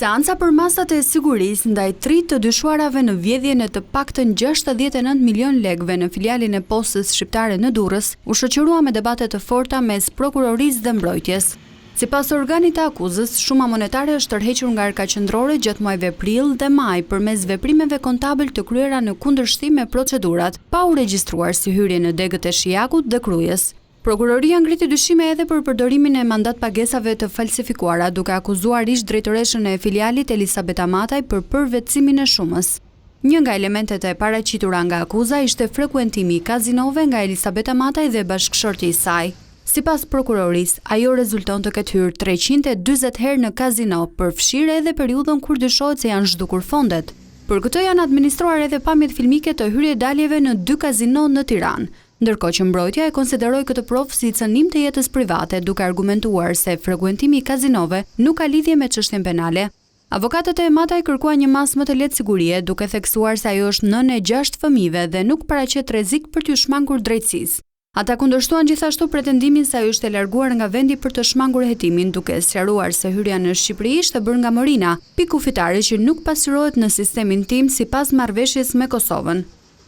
Seanca për masat e sigurisë ndaj 3 të dyshuarave në vjedhjen e të paktën 69 milion lekëve në filialin e Postës Shqiptare në Durrës u shoqërua me debate të forta mes prokurorisë dhe mbrojtjes. Sipas organit të akuzës, shuma monetare është tërhequr nga arka qendrore gjatë muajve prill dhe maj përmes veprimeve kontabël të kryera në kundërshtim me procedurat, pa u regjistruar si hyrje në degët e Shijakut dhe Krujës. Prokuroria ngriti dyshime edhe për përdorimin e mandat pagesave të falsifikuara, duke akuzuar ish drejtoreshën e filialit Elisabeta Mataj për përvetësimin e shumës. Një nga elementet e paraqitura nga akuza ishte frekuentimi i kazinove nga Elisabeta Mataj dhe bashkëshorti i saj. Sipas prokurorisë, ajo rezulton të ketë hyrë 340 herë në kazino, përfshirë edhe periudhën kur dyshohet se janë zhdukur fondet. Për këtë janë administruar edhe pamjet filmike të hyrje-daljeve në 2 kazino në Tiranë. Ndërkohë që mbrojtja e konsideroi këtë provë si cënim të jetës private, duke argumentuar se frekuentimi i kazinove nuk ka lidhje me çështjen penale. Avokatët e Mataj kërkuan një masë më të lehtë sigurie, duke theksuar se ajo është nënë e 6 fëmijëve dhe nuk paraqet rrezik për t'u shmangur drejtësisë. Ata kundërshtuan gjithashtu pretendimin se ajo ishte larguar nga vendi për të shmangur hetimin, duke sqaruar se hyrja në Shqipëri ishte bërë nga Morina, pikë kufitare që nuk pasurohet në sistemin tim sipas marrëveshjes me Kosovën.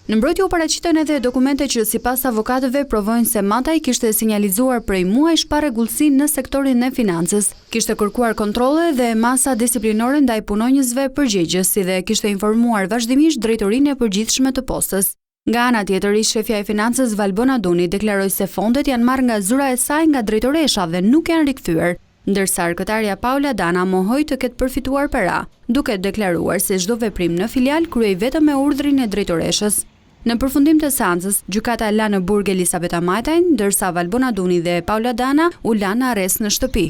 Në mbrojtje u paraqiten edhe dokumente që sipas avokatëve provojnë se Mataj kishte sinjalizuar prej muajsh pa rregullsi në sektorin e financës, kishte kërkuar kontrolle dhe masa disiplinore ndaj punonjësve përgjegjës, si dhe kishte informuar vazhdimisht drejtorinë e përgjithshme të postës. Nga ana tjetër, shefja e financës Valbona Duni deklaroi se fondet janë marrë nga zura e saj nga drejtoresha dhe nuk janë rikthyer, ndërsa arkëtarja Paula Dana mohoi të ketë përfituar para, duke deklaruar se çdo veprim në filial kryej vetëm me urdhrin e drejtoreshës. Në përfundim të seancës, gjykata la në burg Elisabeta Matajn, ndërsa Valbona Duni dhe Paula Dana u lanë në arrest në shtëpi.